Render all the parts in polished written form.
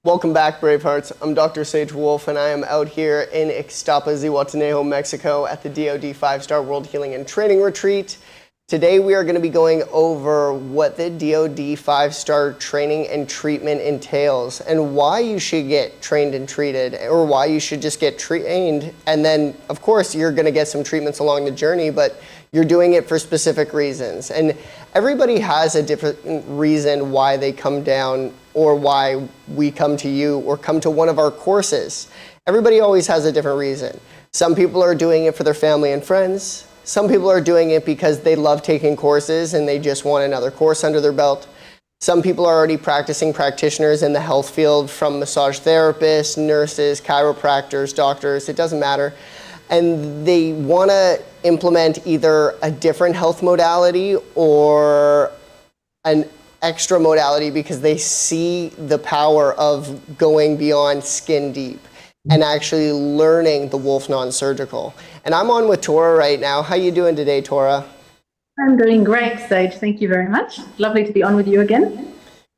Welcome back, Bravehearts. I'm Dr. Sage Wolf, and I am out here in Ixtapa, Zihuatanejo, Mexico at the DoD 5-Star World Healing and Training Retreat. Today we are going to be going over what the DoD 5-Star training and treatment entails and why you should get trained and treated, or why you should just get trained. And then, of course, you're going to get some treatments along the journey, but you're doing it for specific reasons. And everybody has a different reason why they come down, or why we come to you or come to one of our courses. Everybody always has a different reason. Some people are doing it for their family and friends. Some people are doing it because they love taking courses and they just want another course under their belt. Some people are already practicing practitioners in the health field, from massage therapists, nurses, chiropractors, doctors, it doesn't matter. And they want to implement either a different health modality or an extra modality because they see the power of going beyond skin deep and actually learning the Wolf Non-Surgical. And I'm on with Tora right now. How you doing today, Tora? I'm doing great, Sage. Thank you very much. Lovely to be on with you again.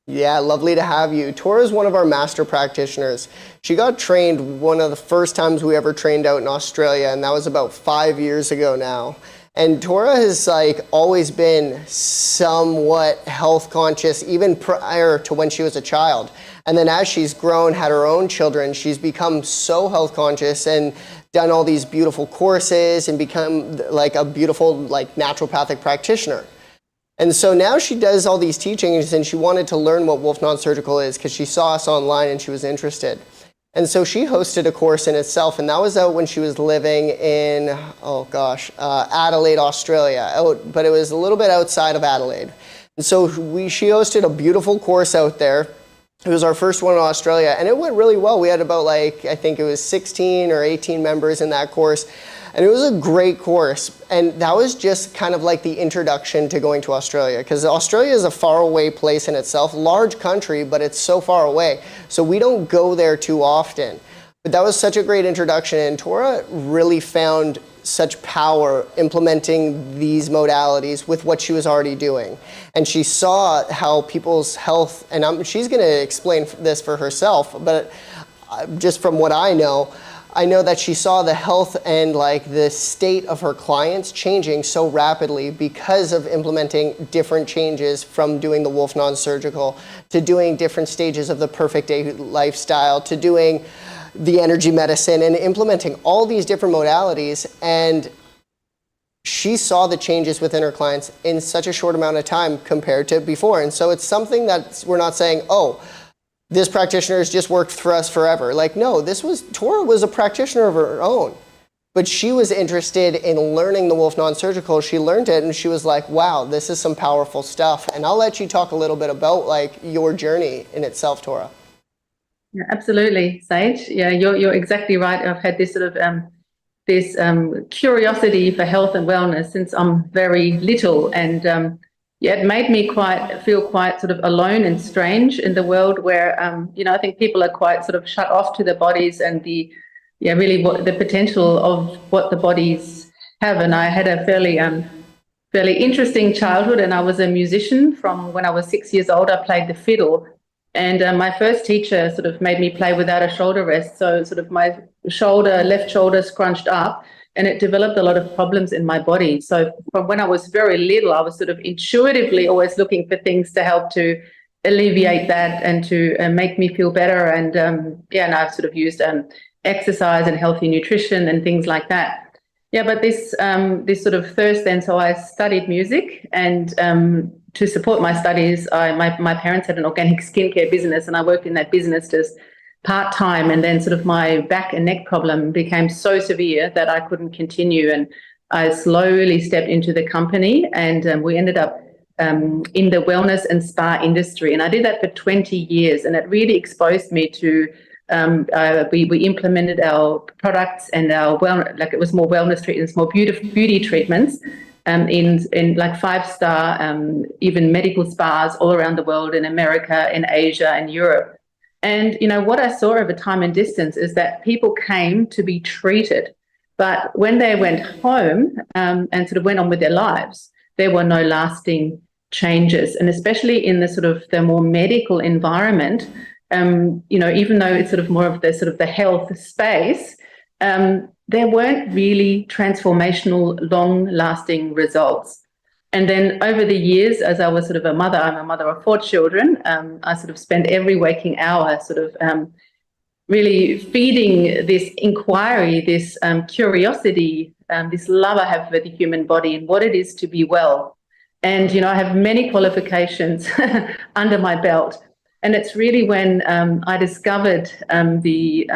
Yeah, lovely to have you. Tora is one of our master practitioners. She got trained one of the first times we ever trained out in Australia, and that was about 5 years ago now. And Tora has always been somewhat health conscious, even prior to when she was a child. And then as she's grown, had her own children, she's become so health conscious and done all these beautiful courses and become like a beautiful naturopathic practitioner. And so now she does all these teachings, and she wanted to learn what Wolf Non-Surgical is because she saw us online and she was interested. And so she hosted a course in itself, and that was out when she was living in, Adelaide, Australia. But it was a little bit outside of Adelaide. And so she hosted a beautiful course out there. It was our first one in Australia, and it went really well. We had about I think it was 16 or 18 members in that course. And it was a great course, and that was just kind of like the introduction to going to Australia, because Australia is a faraway place in itself, large country, but it's so far away. So we don't go there too often. But that was such a great introduction, and Tora really found such power implementing these modalities with what she was already doing. And she saw how people's health, and she's going to explain this for herself, but just from what I know that she saw the health and the state of her clients changing so rapidly because of implementing different changes, from doing the Wolf Non-Surgical to doing different stages of the Perfect Day lifestyle to doing the energy medicine and implementing all these different modalities. And she saw the changes within her clients in such a short amount of time compared to before. And so it's something that we're not saying, oh, this practitioner has just worked for us forever. No, Tora was a practitioner of her own, but she was interested in learning the Wolf Non-Surgical. She learned it and she was like, wow, this is some powerful stuff. And I'll let you talk a little bit about your journey in itself, Tora. Yeah, absolutely, Sage. Yeah, you're exactly right. I've had this sort of curiosity for health and wellness since I'm very little, and it made me feel quite sort of alone and strange in the world where, I think people are quite sort of shut off to their bodies and the potential of what the bodies have. And I had a fairly interesting childhood, and I was a musician from when I was 6 years old. I played the fiddle, and my first teacher sort of made me play without a shoulder rest. So sort of my left shoulder scrunched up, and it developed a lot of problems in my body. So from when I was very little, I was sort of intuitively always looking for things to help to alleviate that and to make me feel better. And and I've sort of used exercise and healthy nutrition and things like that. Yeah, but this sort of thirst then, so I studied music, and to support my studies, my parents had an organic skincare business, and I worked in that business just part-time, and then sort of my back and neck problem became so severe that I couldn't continue, and I slowly stepped into the company, and we ended up in the wellness and spa industry, and I did that for 20 years, and it really exposed me to we implemented our products and our it was more wellness treatments, more beauty treatments in 5-star even medical spas all around the world, in America, in Asia, and Europe. And, what I saw over time and distance is that people came to be treated, but when they went home and sort of went on with their lives, there were no lasting changes. And especially in the sort of the more medical environment, even though it's sort of more of the health space, there weren't really transformational, long-lasting results. And then over the years, as I was sort of a mother, I'm a mother of 4 children, I sort of spent every waking hour sort of really feeding this inquiry, this curiosity, this love I have for the human body and what it is to be well. And, I have many qualifications under my belt. And it's really when I discovered the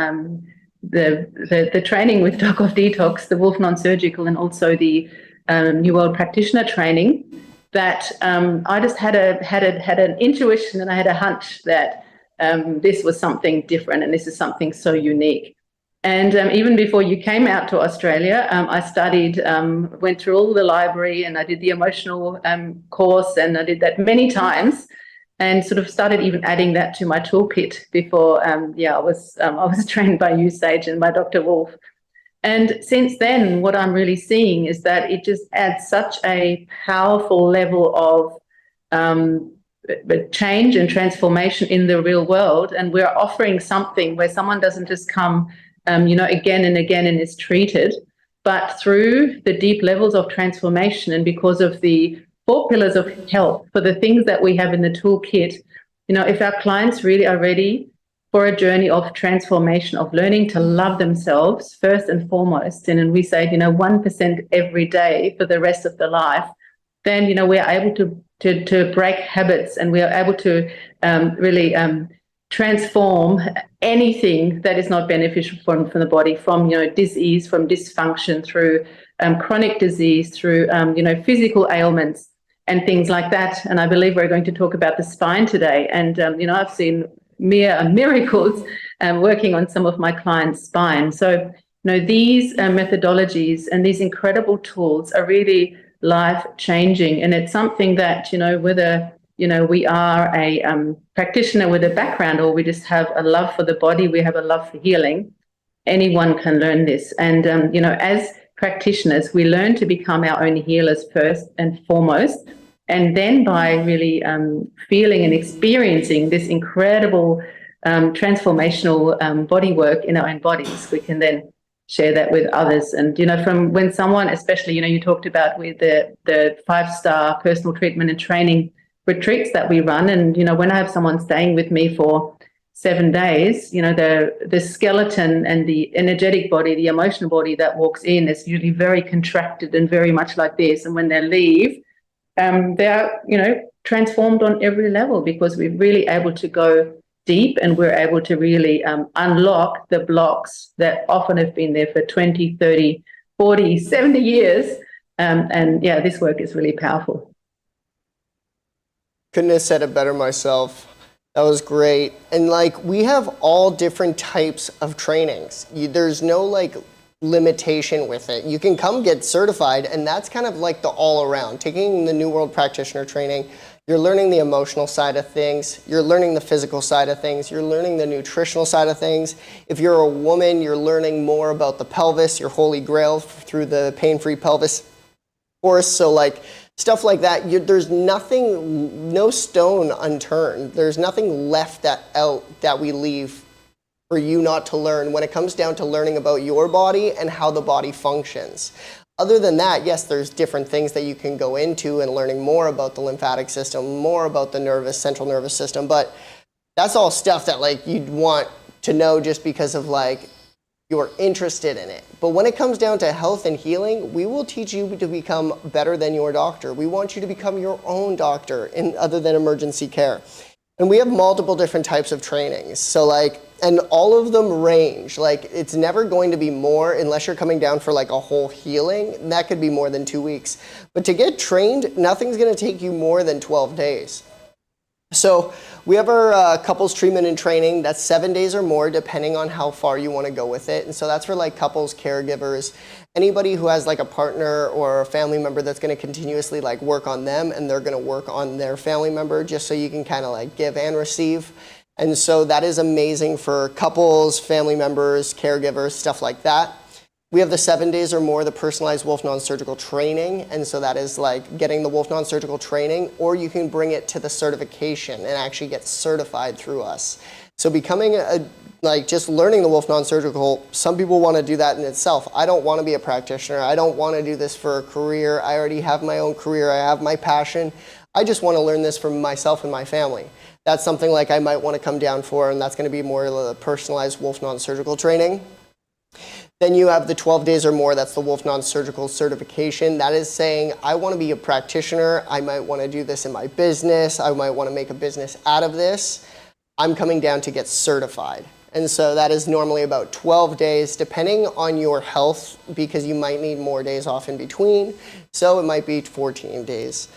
training with Doc of Detox, the Wolf Non-Surgical, and also the New World Practitioner training, that I just had an intuition, and I had a hunch that this was something different and this is something so unique. And even before you came out to Australia, I studied, went through all the library, and I did the emotional course, and I did that many times, and sort of started even adding that to my toolkit before I was trained by you, Sage, and by Dr. Wolf. And since then, what I'm really seeing is that it just adds such a powerful level of change and transformation in the real world. And we're offering something where someone doesn't just come, again and again and is treated, but through the deep levels of transformation, and because of the 4 pillars of health, for the things that we have in the toolkit, if our clients really are ready for a journey of transformation, of learning to love themselves first and foremost, and we say, 1% every day for the rest of their life, then, we're able to break habits, and we are able to really transform anything that is not beneficial from the body, from, disease, from dysfunction, through chronic disease, through, physical ailments and things like that. And I believe we're going to talk about the spine today. And, I've seen mere miracles working on some of my clients' spine. So, these methodologies and these incredible tools are really life-changing. And it's something that, whether, we are a practitioner with a background, or we just have a love for the body, we have a love for healing, anyone can learn this. And, as practitioners, we learn to become our own healers first and foremost. And then by really feeling and experiencing this incredible transformational body work in our own bodies, we can then share that with others. And, from when someone, especially, you talked about with the 5-star personal treatment and training retreats that we run. And, when I have someone staying with me for 7 days, the skeleton and the energetic body, the emotional body that walks in is usually very contracted and very much like this. And when they leave, they are, transformed on every level, because we're really able to go deep, and we're able to really unlock the blocks that often have been there for 20, 30, 40, 70 years. This work is really powerful. Couldn't have said it better myself. That was great. And we have all different types of trainings. There's no limitation with it. You can come get certified, and that's kind of the all around. Taking the New World Practitioner training, you're learning the emotional side of things, you're learning the physical side of things, you're learning the nutritional side of things. If you're a woman, you're learning more about the pelvis, your holy grail, through the pain-free pelvis course. So stuff like that, there's nothing, no stone unturned. There's nothing left that we leave for you not to learn when it comes down to learning about your body and how the body functions. Other than that, yes, there's different things that you can go into and learning more about the lymphatic system, more about the central nervous system, but that's all stuff that you'd want to know just because of you're interested in it. But when it comes down to health and healing, we will teach you to become better than your doctor. We want you to become your own doctor other than emergency care. And we have multiple different types of trainings. So and all of them range. It's never going to be more, unless you're coming down for a whole healing. And that could be more than 2 weeks. But to get trained, nothing's going to take you more than 12 days. So we have our couples treatment and training. That's 7 days or more, depending on how far you want to go with it. And so that's for couples, caregivers, anybody who has a partner or a family member that's going to continuously work on them, and they're going to work on their family member, just so you can kind of give and receive. And so that is amazing for couples, family members, caregivers, stuff like that. We have the 7 days or more, the personalized Wolf non-surgical training. And so that is like getting the Wolf non-surgical training, or you can bring it to the certification and actually get certified through us. So becoming just learning the Wolf non-surgical, some people want to do that in itself. I don't want to be a practitioner. I don't want to do this for a career. I already have my own career. I have my passion. I just want to learn this for myself and my family. That's something like I might want to come down for, and that's going to be more of the personalized Wolf non-surgical training. Then you have the 12 days or more, that's the Wolf non-surgical certification. That is saying, I want to be a practitioner. I might want to do this in my business. I might want to make a business out of this. I'm coming down to get certified. And so that is normally about 12 days, depending on your health, because you might need more days off in between. So it might be 14 days.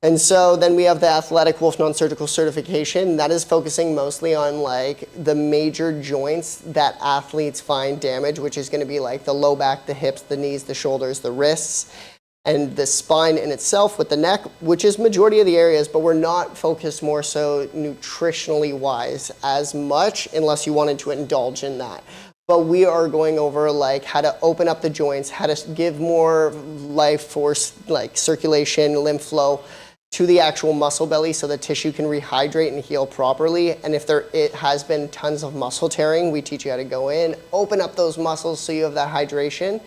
And so then we have the athletic Wolf non-surgical certification. That is focusing mostly on like the major joints that athletes find damage, which is going to be like the low back, the hips, the knees, the shoulders, the wrists, and the spine in itself with the neck, which is majority of the areas, but we're not focused more so nutritionally wise as much unless you wanted to indulge in that. But we are going over like how to open up the joints, how to give more life force, like circulation, lymph flow to the actual muscle belly so the tissue can rehydrate and heal properly. And if it has been tons of muscle tearing, we teach you how to go in, open up those muscles so you have that hydration,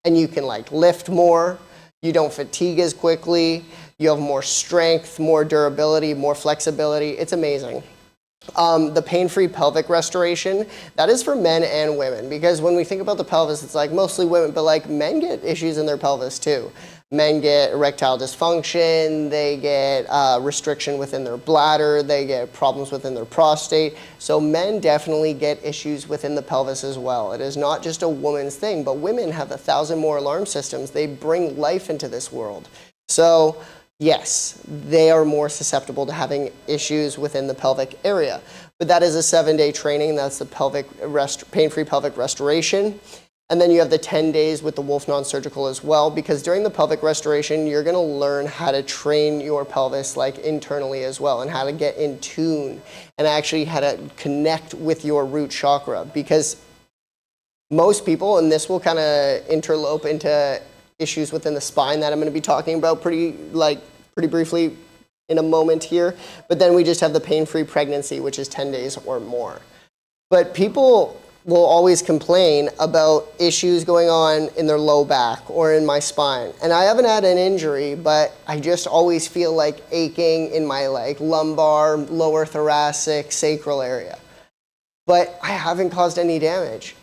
and you can like lift more, you don't fatigue as quickly, you have more strength, more durability, more flexibility. It's amazing. The pain-free pelvic restoration, that is for men and women, because when we think about the pelvis, it's like mostly women, but like men get issues in their pelvis too. Men get erectile dysfunction, they get restriction within their bladder, they get problems within their prostate. So men definitely get issues within the pelvis as well. It is not just a woman's thing, but women have 1,000 more alarm systems. They bring life into this world. So yes, they are more susceptible to having issues within the pelvic area. But that is a 7-day training. That's the pain-free pelvic restoration. And then you have the 10 days with the Wolf non-surgical as well, because during the pelvic restoration, you're going to learn how to train your pelvis like internally as well, and how to get in tune and actually how to connect with your root chakra. Because most people, and this will kind of interlope into issues within the spine that I'm going to be talking about pretty briefly in a moment here, but then we just have the pain-free pregnancy, which is 10 days or more. But people will always complain about issues going on in their low back or in my spine. And I haven't had an injury, but I just always feel like aching in my like lumbar, lower thoracic, sacral area. But I haven't caused any damage.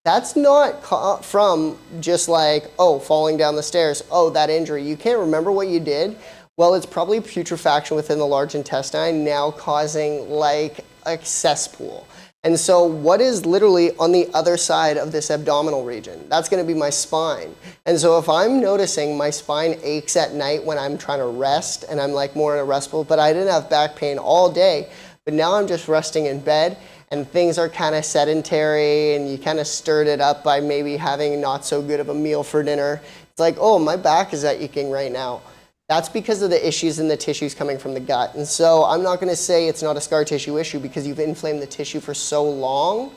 That's not from just like, oh, falling down the stairs, oh, that injury. You can't remember what you did. Well, it's probably putrefaction within the large intestine now causing like a cesspool. And so what is literally on the other side of this abdominal region? That's going to be my spine. And so if I'm noticing my spine aches at night when I'm trying to rest and I'm like more in a restful, but I didn't have back pain all day, but now I'm just resting in bed and things are kind of sedentary and you kind of stirred it up by maybe having not so good of a meal for dinner. It's like, oh, my back is aching right now. That's because of the issues in the tissues coming from the gut. And so I'm not going to say it's not a scar tissue issue because you've inflamed the tissue for so long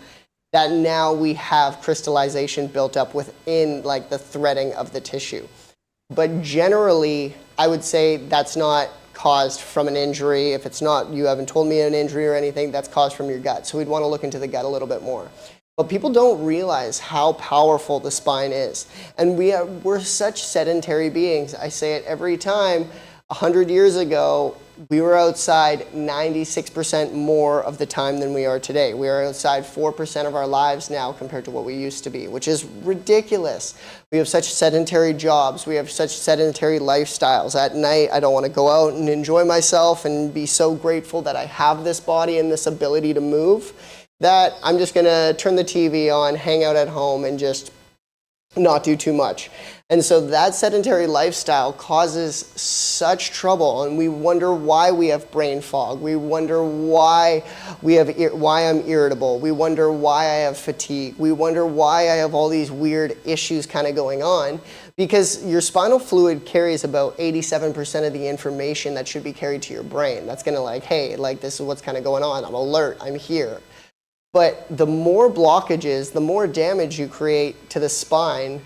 that now we have crystallization built up within like the threading of the tissue. But generally, I would say that's not caused from an injury. If it's not, you haven't told me an injury or anything, that's caused from your gut. So we'd want to look into the gut a little bit more. But people don't realize how powerful the spine is. And we're such sedentary beings. I say it every time. 100 years ago, we were outside 96% more of the time than we are today. We are outside 4% of our lives now compared to what we used to be, which is ridiculous. We have such sedentary jobs. We have such sedentary lifestyles. At night, I don't want to go out and enjoy myself and be so grateful that I have this body and this ability to move, that I'm just going to turn the TV on, hang out at home, and just not do too much. And so that sedentary lifestyle causes such trouble, and we wonder why we have brain fog. We wonder why I'm irritable. We wonder why I have fatigue. We wonder why I have all these weird issues kind of going on, because your spinal fluid carries about 87% of the information that should be carried to your brain. That's going to like, hey, like this is what's kind of going on. I'm alert. I'm here. But the more blockages, the more damage you create to the spine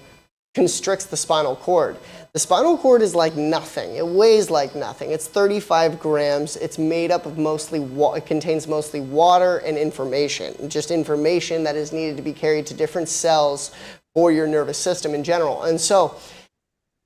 constricts the spinal cord. The spinal cord is like nothing. It weighs like nothing. It's 35 grams. It's made up of it contains mostly water and information, just information that is needed to be carried to different cells for your nervous system in general. And so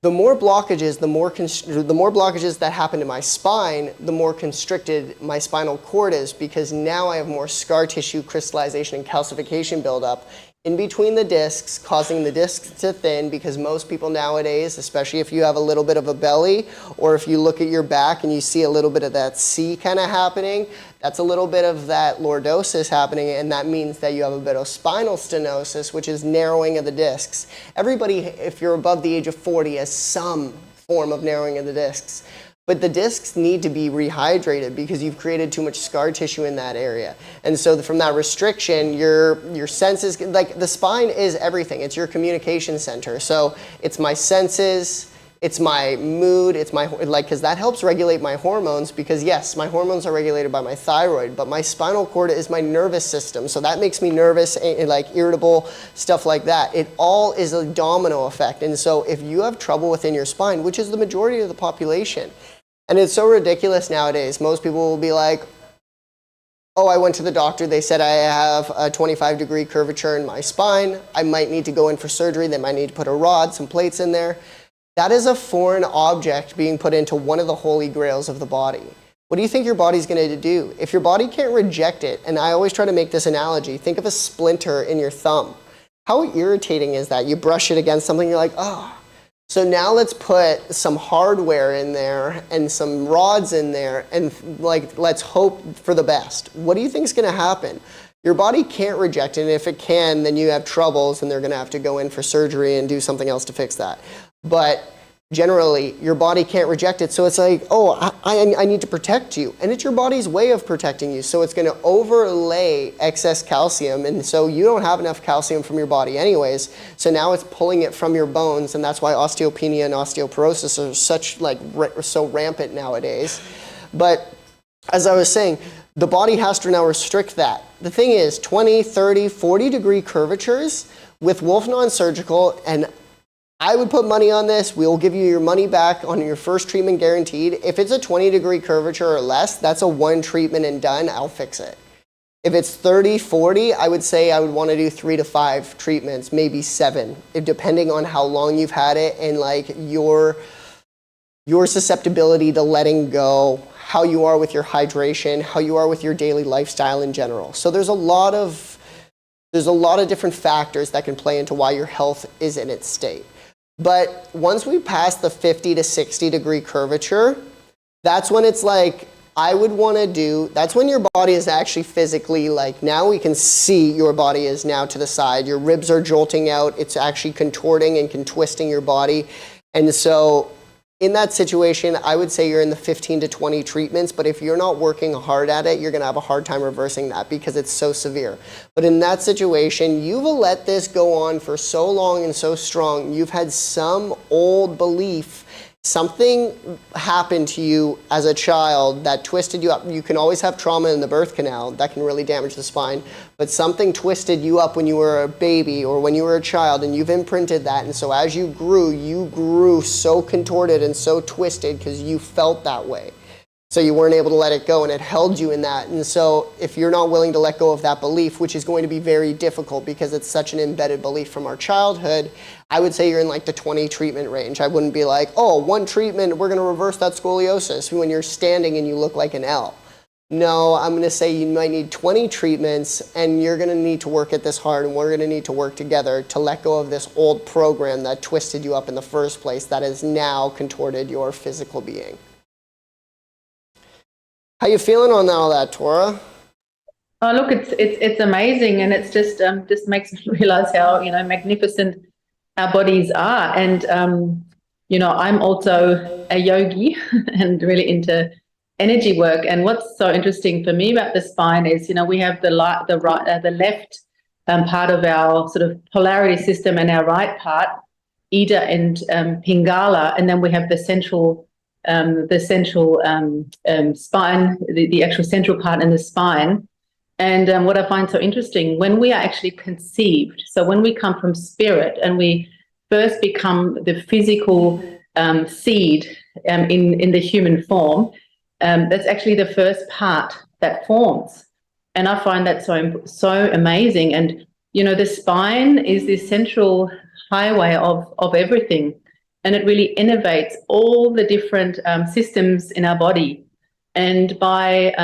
the more blockages, the more blockages that happen to my spine, the more constricted my spinal cord is, because now I have more scar tissue crystallization and calcification buildup in between the discs, causing the discs to thin, because most people nowadays, especially if you have a little bit of a belly, or if you look at your back and you see a little bit of that C kind of happening, that's a little bit of that lordosis happening, and that means that you have a bit of spinal stenosis, which is narrowing of the discs. Everybody, if you're above the age of 40, has some form of narrowing of the discs. But the discs need to be rehydrated because you've created too much scar tissue in that area. And so from that restriction, your senses, like the spine is everything. It's your communication center. So it's my senses, it's my mood, it's my, because that helps regulate my hormones, because yes, my hormones are regulated by my thyroid, but my spinal cord is my nervous system. So that makes me nervous, like irritable, stuff like that. It all is a domino effect. And so if you have trouble within your spine, which is the majority of the population, and it's so ridiculous nowadays. Most people will be like, oh, I went to the doctor. They said I have a 25-degree curvature in my spine. I might need to go in for surgery. They might need to put a rod, some plates in there. That is a foreign object being put into one of the holy grails of the body. What do you think your body's going to do? If your body can't reject it, and I always try to make this analogy, think of a splinter in your thumb. How irritating is that? You brush it against something, you're like, oh. So now let's put some hardware in there and some rods in there, and like let's hope for the best. What do you think is going to happen? Your body can't reject it, and if it can, then you have troubles, and they're going to have to go in for surgery and do something else to fix that. But generally, your body can't reject it, so it's like, oh, I need to protect you. And it's your body's way of protecting you, so it's going to overlay excess calcium, and so you don't have enough calcium from your body anyways, so now it's pulling it from your bones, and that's why osteopenia and osteoporosis are such, like, so rampant nowadays. But as I was saying, the body has to now restrict that. The thing is, 20, 30, 40-degree curvatures with Wolf Non-Surgical, and I would put money on this. We'll give you your money back on your first treatment guaranteed. If it's a 20-degree curvature or less, that's a one treatment and done. I'll fix it. If it's 30, 40, I would say I would want to do 3 to 5 treatments, maybe 7, depending on how long you've had it and like your susceptibility to letting go, how you are with your hydration, how you are with your daily lifestyle in general. So there's a lot of different factors that can play into why your health is in its state. But once we pass the 50 to 60 degree curvature, that's when it's like, that's when your body is actually physically like, now we can see your body is now to the side. Your ribs are jolting out. It's actually contorting and twisting your body. And so in that situation, I would say you're in the 15 to 20 treatments, but if you're not working hard at it, you're going to have a hard time reversing that because it's so severe. But in that situation, you've let this go on for so long and so strong. You've had some old belief, something happened to you as a child that twisted you up. You can always have trauma in the birth canal that can really damage the spine, but something twisted you up when you were a baby or when you were a child, and you've imprinted that. And so as you grew so contorted and so twisted because you felt that way. So you weren't able to let it go, and it held you in that. And so if you're not willing to let go of that belief, which is going to be very difficult because it's such an embedded belief from our childhood, I would say you're in like the 20 treatment range. I wouldn't be like, oh, one treatment, we're going to reverse that scoliosis when you're standing and you look like an L. No, I'm going to say you might need 20 treatments, and you're going to need to work at this hard, and we're going to need to work together to let go of this old program that twisted you up in the first place that has now contorted your physical being. How you feeling on all that, Tora? Oh, look, it's amazing, and it's just makes me realize how magnificent our bodies are. And I'm also a yogi and really into energy work. And what's so interesting for me about the spine is we have the left part of our sort of polarity system and our right part, Ida and Pingala, and then we have the central spine, the actual central part in the spine. And what I find so interesting, when we are actually conceived, so when we come from spirit and we first become the physical seed in the human form, that's actually the first part that forms. And I find that so amazing. And, you know, the spine is the central highway of everything. And it really innervates all the different systems in our body. And by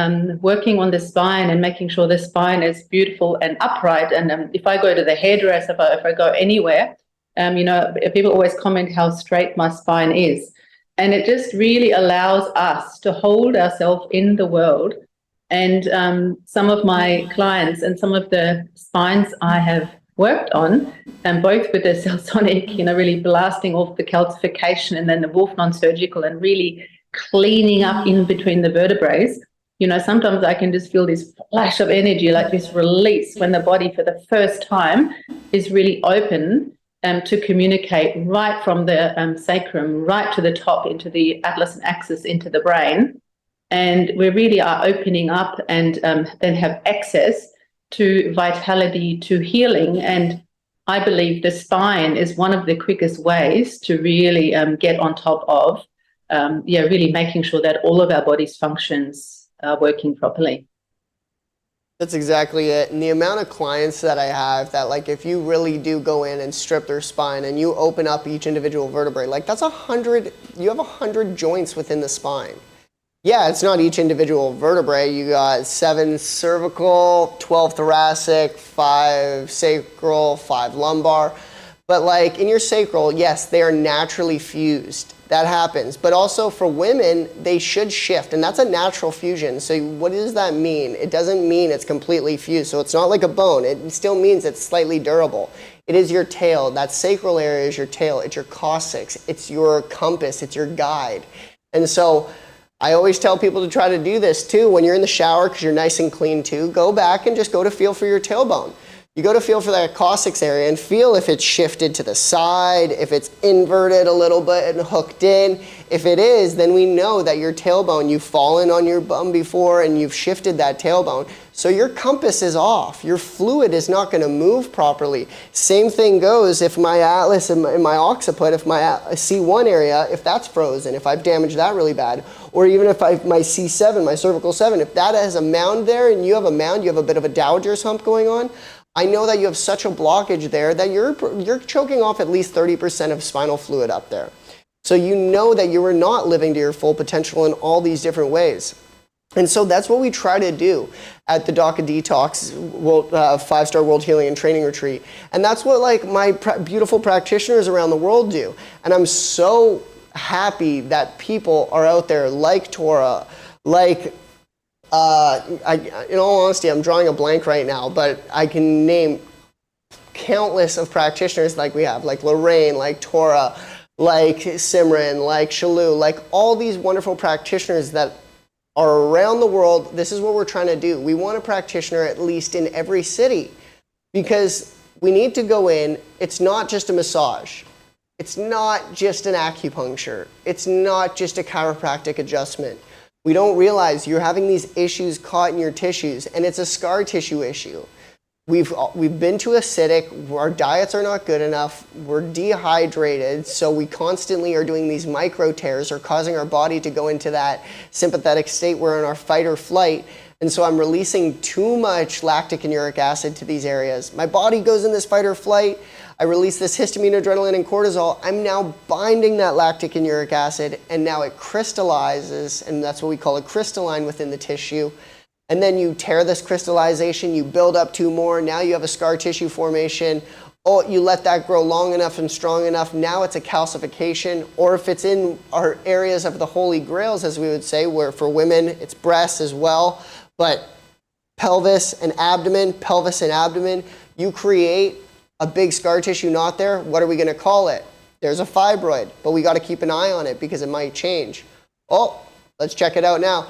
working on the spine and making sure the spine is beautiful and upright, and if I go to the hairdresser, if I go anywhere, you know, people always comment how straight my spine is. And it just really allows us to hold ourselves in the world. And some of my clients and some of the spines I have worked on, and both with the Cellsonic, you know, really blasting off the calcification, and then the Wolf non-surgical and really cleaning up in between the vertebrae. You know, sometimes I can just feel this flash of energy, like this release when the body for the first time is really open to communicate right from the sacrum right to the top into the atlas and axis into the brain. And we really are opening up and then have access to vitality, to healing. And I believe the spine is one of the quickest ways to really get on top of, really making sure that all of our body's functions are working properly. That's exactly it. And the amount of clients that I have that, like, if you really do go in and strip their spine and you open up each individual vertebrae, like, that's 100, you have 100 joints within the spine. Yeah, it's not each individual vertebrae. You got 7 cervical, 12 thoracic, 5 sacral, 5 lumbar. But like in your sacral, yes, they are naturally fused. That happens. But also for women, they should shift, and that's a natural fusion. So what does that mean? It doesn't mean it's completely fused. So it's not like a bone. It still means it's slightly durable. It is your tail. That sacral area is your tail. It's your coccyx. It's your compass. It's your guide. And so I always tell people to try to do this too when you're in the shower, because you're nice and clean too. Go back and just go to feel for your tailbone. You go to feel for that coccyx area and feel if it's shifted to the side, if it's inverted a little bit and hooked in. If it is, then we know that your tailbone, you've fallen on your bum before and you've shifted that tailbone. So your compass is off. Your fluid is not going to move properly. Same thing goes if my atlas and my occiput, if my C1 area, if that's frozen, if I've damaged that really bad, or even if my C7, my cervical 7, if that has a mound there and you have a mound, you have a bit of a Dowager's hump going on, I know that you have such a blockage there that you're choking off at least 30% of spinal fluid up there. So you know that you are not living to your full potential in all these different ways. And so that's what we try to do at the DACA Detox 5-Star World Healing and Training Retreat. And that's what like my beautiful practitioners around the world do. And I'm so happy that people are out there like Tora, like in all honesty, I'm drawing a blank right now, but I can name countless of practitioners like we have, like Lorraine, like Tora, like Simran, like Shalu, like all these wonderful practitioners that are around the world. This is what we're trying to do. We want a practitioner at least in every city, because we need to go in. It's not just a massage. It's not just an acupuncture. It's not just a chiropractic adjustment. We don't realize you're having these issues caught in your tissues, and it's a scar tissue issue. We've been too acidic, our diets are not good enough, we're dehydrated, so we constantly are doing these micro tears or causing our body to go into that sympathetic state where we're in our fight or flight. And so I'm releasing too much lactic and uric acid to these areas. My body goes in this fight or flight. I release this histamine, adrenaline, and cortisol. I'm now binding that lactic and uric acid, and now it crystallizes, and that's what we call a crystalline within the tissue. And then you tear this crystallization, you build up 2 more, now you have a scar tissue formation. Oh, you let that grow long enough and strong enough, now it's a calcification. Or if it's in our areas of the holy grails, as we would say, where for women it's breasts as well, but pelvis and abdomen, you create a big scar tissue knot there. What are we going to call it? There's a fibroid, but we got to keep an eye on it because it might change. Oh, let's check it out now.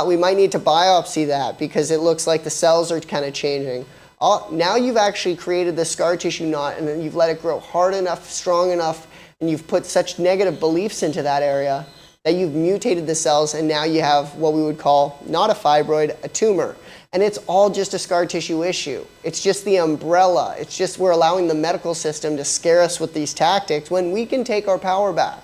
We might need to biopsy that because it looks like the cells are kind of changing. Oh, now you've actually created the scar tissue knot, and then you've let it grow hard enough, strong enough, and you've put such negative beliefs into that area that you've mutated the cells, and now you have what we would call not a fibroid, a tumor. And it's all just a scar tissue issue. It's just the umbrella. It's just we're allowing the medical system to scare us with these tactics when we can take our power back.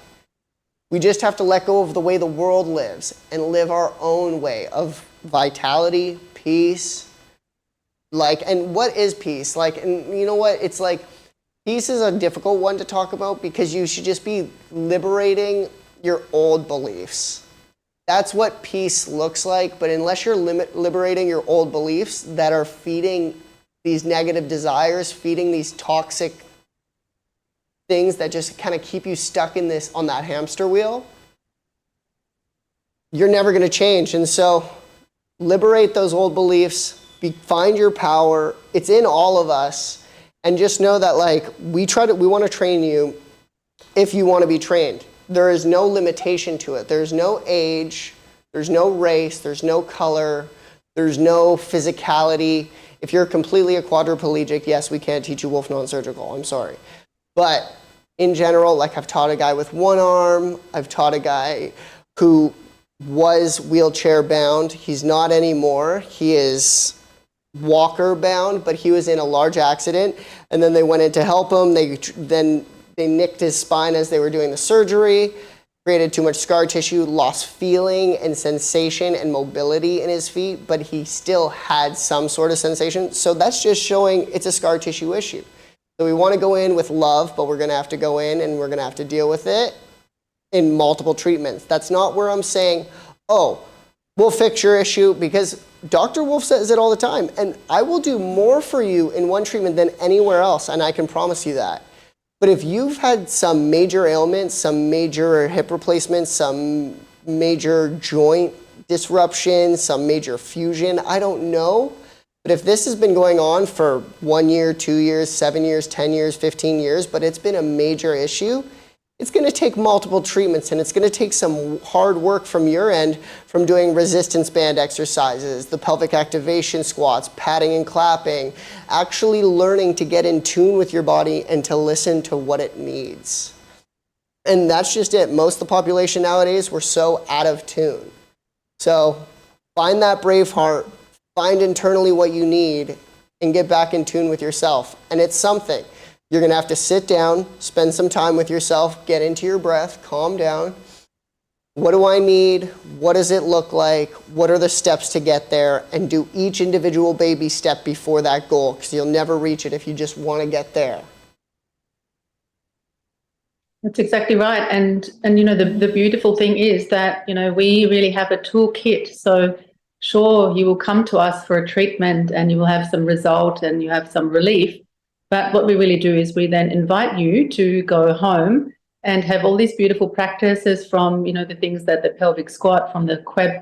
We just have to let go of the way the world lives and live our own way of vitality, peace. And what is peace? And you know what? It's like, peace is a difficult one to talk about because you should just be liberating your old beliefs. That's what peace looks like, but unless you're liberating your old beliefs that are feeding these negative desires, feeding these toxic things that just kind of keep you stuck in on that hamster wheel, you're never going to change. And so liberate those old beliefs, find your power. It's in all of us. And just know that we want to train you if you want to be trained. There is no limitation to it. There's no age, there's no race, there's no color, there's no physicality. If you're completely a quadriplegic, yes, we can't teach you Wolf non-surgical, I'm sorry. But in general, I've taught a guy with one arm, I've taught a guy who was wheelchair bound. He's not anymore. He is walker bound, but he was in a large accident, and then they went in to help him. They nicked his spine as they were doing the surgery, created too much scar tissue, lost feeling and sensation and mobility in his feet, but he still had some sort of sensation. So that's just showing it's a scar tissue issue. So we want to go in with love, but we're going to have to go in and we're going to have to deal with it in multiple treatments. That's not where I'm saying, oh, we'll fix your issue, because Dr. Wolf says it all the time, and I will do more for you in one treatment than anywhere else, and I can promise you that. But if you've had some major ailments, some major hip replacements, some major joint disruption, some major fusion, I don't know. But if this has been going on for 1 year, 2 years, 7 years, 10 years, 15 years, but it's been a major issue, it's going to take multiple treatments, and it's going to take some hard work from your end, from doing resistance band exercises, the pelvic activation squats, padding and clapping, actually learning to get in tune with your body and to listen to what it needs. And that's just it. Most of the population nowadays, we're so out of tune. So find that brave heart, find internally what you need, and get back in tune with yourself. And it's something. You're going to have to sit down, spend some time with yourself, get into your breath, calm down. What do I need? What does it look like? What are the steps to get there? And do each individual baby step before that goal, because you'll never reach it if you just want to get there. That's exactly right. And the beautiful thing is that, we really have a toolkit. So sure, you will come to us for a treatment and you will have some result and you have some relief. But what we really do is we then invite you to go home and have all these beautiful practices from, the things that the pelvic squat, from the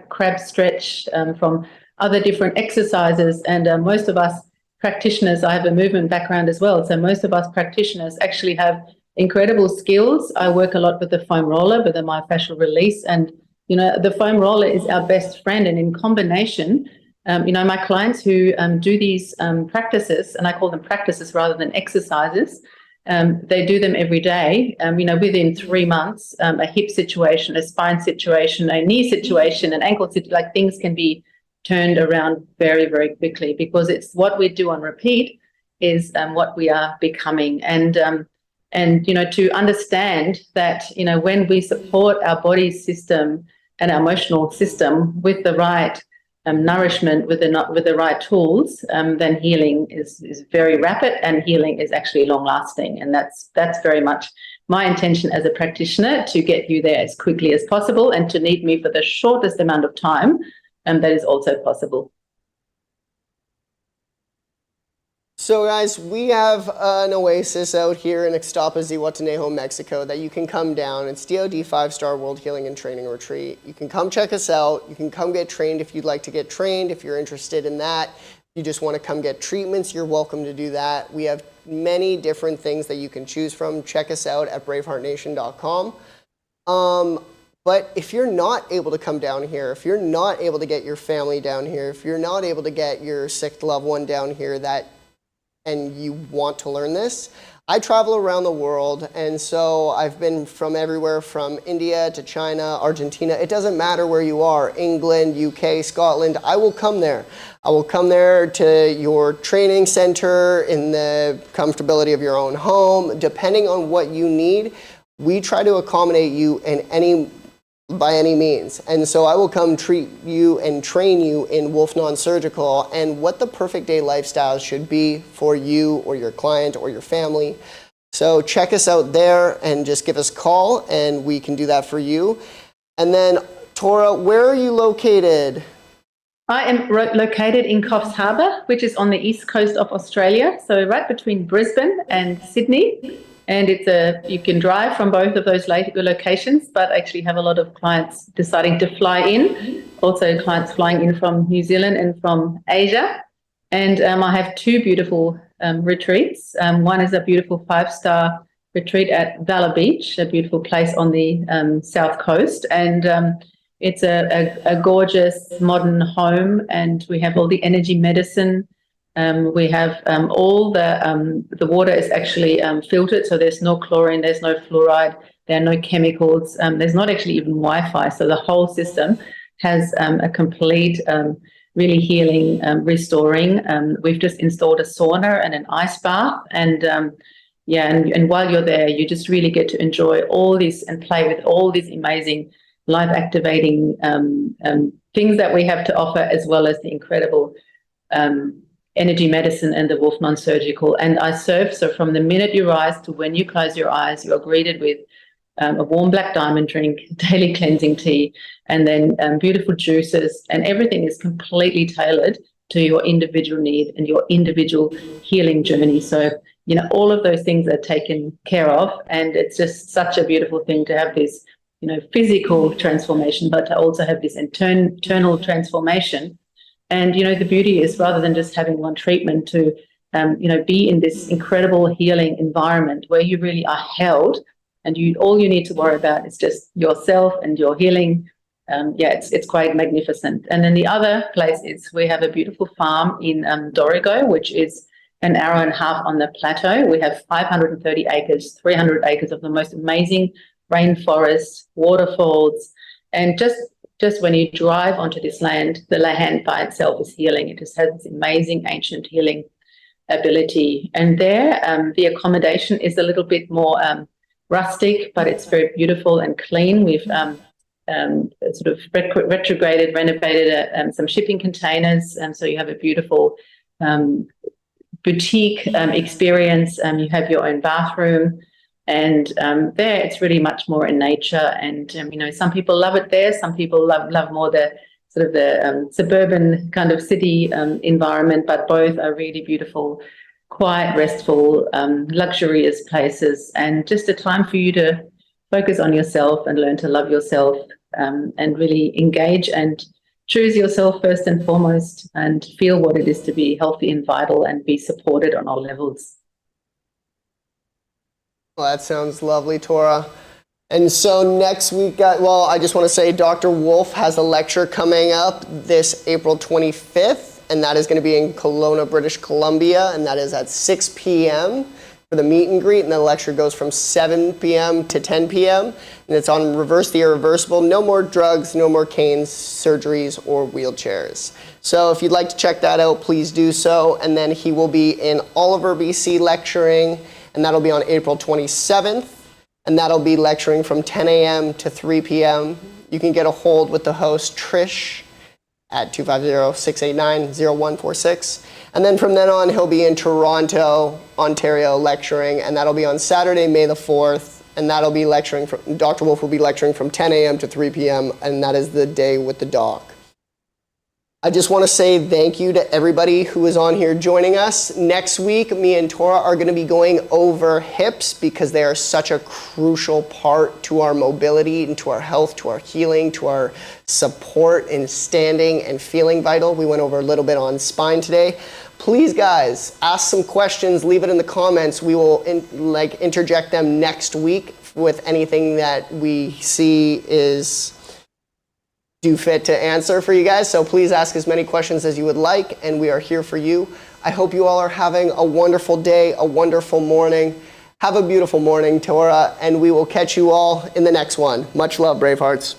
crab stretch, from other different exercises. And most of us practitioners, I have a movement background as well, so most of us practitioners actually have incredible skills. I work a lot with the foam roller, with the myofascial release, and, the foam roller is our best friend. And in combination, my clients who do these practices, and I call them practices rather than exercises, they do them every day. Within 3 months, a hip situation, a spine situation, a knee situation, an ankle situation, things can be turned around very, very quickly, because it's what we do on repeat is what we are becoming. And to understand that, when we support our body system and our emotional system with the right nourishment, with the right tools, then healing is very rapid, and healing is actually long lasting. And that's very much my intention as a practitioner, to get you there as quickly as possible, and to need me for the shortest amount of time, and that is also possible. So guys, we have an oasis out here in Ixtapa, Zihuatanejo, Mexico, that you can come down. It's DoD 5-star World Healing and Training Retreat. You can come check us out. You can come get trained if you'd like to get trained, if you're interested in that. If you just want to come get treatments, you're welcome to do that. We have many different things that you can choose from. Check us out at braveheartnation.com. But if you're not able to come down here, if you're not able to get your family down here, if you're not able to get your sick loved one down here, and you want to learn this, I travel around the world, and so I've been from everywhere from India to China, Argentina. It doesn't matter where you are, England, UK, Scotland, I will come there. I will come there to your training center in the comfortability of your own home. Depending on what you need, we try to accommodate you by any means. And so I will come treat you and train you in Wolf Non-Surgical and what the perfect day lifestyle should be for you or your client or your family. So check us out there and just give us a call and we can do that for you. And then Tora, where are you located? I am located in Coffs Harbour, which is on the east coast of Australia. So right between Brisbane and Sydney. And you can drive from both of those locations, but actually have a lot of clients deciding to fly in. Also clients flying in from New Zealand and from Asia. And I have two beautiful retreats. One is a beautiful 5-star retreat at Valor Beach, a beautiful place on the south coast. And it's a gorgeous modern home, and we have all the energy medicine. We have all the water is actually filtered, so there's no chlorine, there's no fluoride, there are no chemicals, there's not actually even Wi-Fi. So the whole system has a complete, really healing, restoring. We've just installed a sauna and an ice bath, and while you're there, you just really get to enjoy all this and play with all these amazing life-activating things that we have to offer, as well as the incredible energy medicine and the Wolf Non-Surgical. And I serve, so from the minute you rise to when you close your eyes, you are greeted with a warm black diamond drink, daily cleansing tea, and then beautiful juices, and everything is completely tailored to your individual need and your individual healing journey. So, all of those things are taken care of, and it's just such a beautiful thing to have this, physical transformation, but to also have this internal transformation. And, the beauty is, rather than just having one treatment, to, be in this incredible healing environment where you really are held, and all you need to worry about is just yourself and your healing. It's quite magnificent. And then the other place is, we have a beautiful farm in Dorrigo, which is an hour and a half on the plateau. We have 530 acres, 300 acres of the most amazing rainforests, waterfalls, and just when you drive onto this land, the land by itself is healing. It just has this amazing ancient healing ability. And there, the accommodation is a little bit more rustic, but it's very beautiful and clean. We've sort of renovated some shipping containers, so you have a beautiful boutique experience. You have your own bathroom. And there, it's really much more in nature. And, some people love it there. Some people love more the sort of the suburban kind of city environment, but both are really beautiful, quiet, restful, luxurious places, and just a time for you to focus on yourself and learn to love yourself, and really engage and choose yourself first and foremost, and feel what it is to be healthy and vital and be supported on all levels. Well, that sounds lovely, Tora. And so next week, I just want to say Dr. Wolf has a lecture coming up this April 25th, and that is going to be in Kelowna, British Columbia, and that is at 6 p.m. for the meet and greet, and the lecture goes from 7 p.m. to 10 p.m., and it's on Reverse the Irreversible. No more drugs, no more canes, surgeries, or wheelchairs. So if you'd like to check that out, please do so. And then he will be in Oliver, BC lecturing, and that'll be on April 27th, and that'll be lecturing from 10 a.m. to 3 p.m. You can get a hold with the host, Trish, at 250-689-0146. And then from then on, he'll be in Toronto, Ontario, lecturing, and that'll be on Saturday, May the 4th, and that'll be lecturing, Dr. Wolf will be lecturing from 10 a.m. to 3 p.m., and that is the day with the doc. I just want to say thank you to everybody who is on here joining us. Next week, me and Tora are going to be going over hips because they are such a crucial part to our mobility and to our health, to our healing, to our support in standing and feeling vital. We went over a little bit on spine today. Please, guys, ask some questions, leave it in the comments. We will interject them next week with anything that we see is do fit to answer for you guys. So please ask as many questions as you would like, and we are here for you. I hope you all are having a wonderful day, a wonderful morning, Have a beautiful morning, Tora, and we will catch you all in the next one. Much love, Bravehearts.